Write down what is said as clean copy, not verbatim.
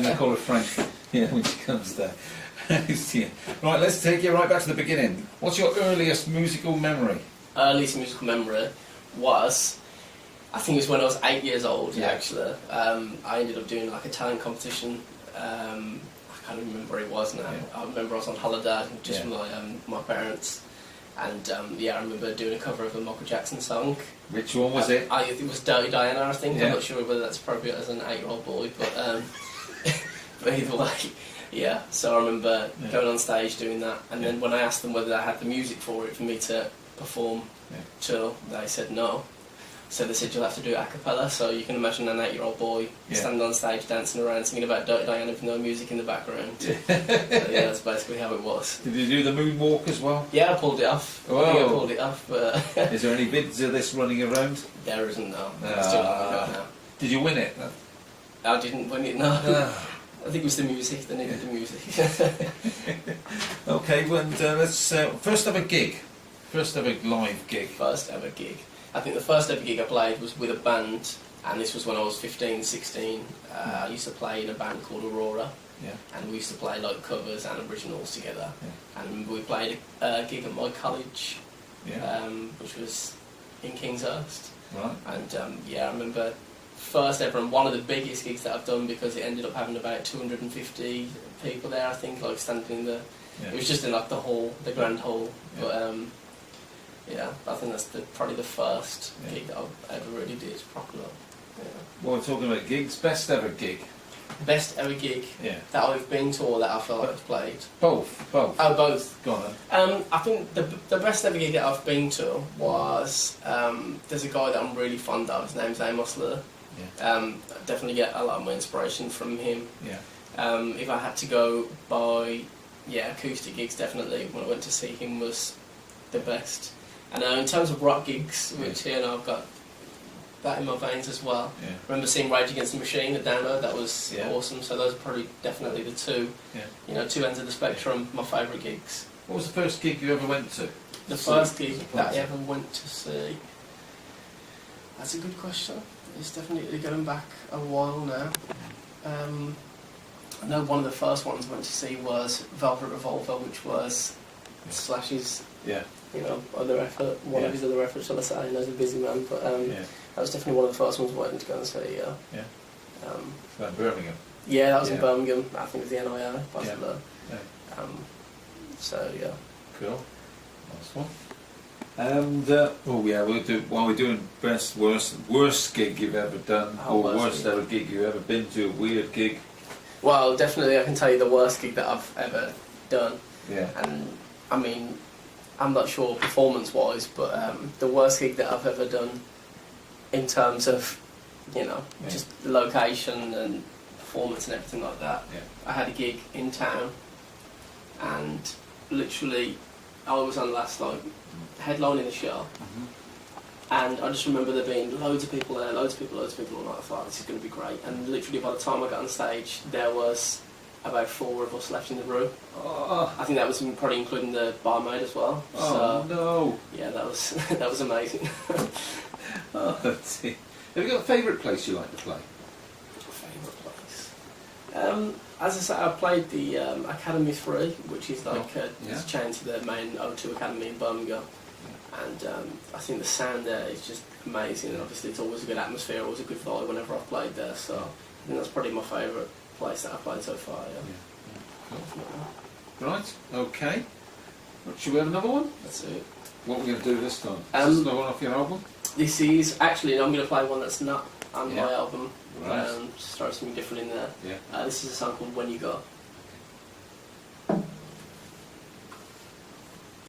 going to call her Frank. Yeah, when she comes there. Yeah. Right, let's take you right back to the beginning. What's your earliest musical memory? Earliest musical memory was, I think it was when I was 8 years old, actually. I ended up doing like a talent competition. I can't remember where it was now. Yeah. I remember I was on holiday just with my parents. And I remember doing a cover of a Michael Jackson song. Which one was it? It was Dirty Diana, I think. I'm not sure whether that's appropriate as an 8-year-old boy, but but either way, yeah. So I remember going on stage doing that, and then when I asked them whether I had the music for me to perform to, they said no. So they said you'll have to do it a cappella. So you can imagine an 8-year-old boy standing on stage dancing around singing about Dirty Diana with no music in the background. So, that's basically how it was. Did you do the moonwalk as well? Yeah, I pulled it off. Oh. I think I pulled it off. But is there any vids of this running around? There isn't, no. It's still not now. Did you win it? I didn't win it, no. I think it was the music. They needed the music. Okay, well, let's first ever gig. First ever live gig. First ever gig. I think the first ever gig I played was with a band, and this was when I was 15, 16. I used to play in a band called Aurora, and we used to play like covers and originals together. And we played a gig at my college, which was in Kingshurst. Right. And I remember first ever and one of the biggest gigs that I've done, because it ended up having about 250 people there, I think, like standing in the... It was just in like the hall, the grand hall, but I think that's probably the first gig that I ever really did properly. Well, we're talking about gigs. Best ever gig. Best ever gig that I've been to or that I feel like I've played. Both. Oh, both. Go on then. I think the best ever gig that I've been to was there's a guy that I'm really fond of. His name's Amos Lee. I definitely get a lot of my inspiration from him. If I had to go by acoustic gigs, definitely when I went to see him was the best. And in terms of rock gigs, which I've got that in my veins as well. I remember seeing Rage Against the Machine at Download. That was awesome. So those are probably definitely the two, two ends of the spectrum. My favourite gigs. What was the first gig you ever went to? The first gig that I ever went to see. That's a good question. It's definitely going back a while now. I know one of the first ones I went to see was Velvet Revolver, which was Slash's other effort, one of his other efforts, shall I say. I know he's a busy man, but that was definitely one of the first ones I wanted to go and see, So in Birmingham? Yeah, that was in Birmingham. I think it was the NIO, possibly. So, Cool. Nice one. And, while we're doing best, worst gig you've ever done, or worst ever gig you've ever been to, a weird gig? Well, definitely I can tell you the worst gig that I've ever done. Yeah. And, I mean, I'm not sure performance-wise, but the worst gig that I've ever done in terms of, just location and performance and everything like that. I had a gig in town, and literally I was on last night, headlining the show, and I just remember there being loads of people there, loads of people all night. I thought, this is going to be great, and literally by the time I got on stage, there was about 4 of us left in the room. I think that was probably including the barmaid as well. No! Yeah, that was amazing. Let's see. Have you got a favourite place you like to play? Favourite place? As I said, I played the Academy 3, which is like it's chained to the main O2 Academy in Birmingham. And I think the sound there is just amazing, and obviously it's always a good atmosphere, always a good vibe whenever I've played there, so I think that's probably my favourite place that I've played so far, Cool. Right, okay. Should we have another one? That's it. What are we going to do this time? Is this another one off your album? This is, actually, I'm going to play one that's not on my album. Right. Just throw something different in there. Yeah. This is a song called When You Go.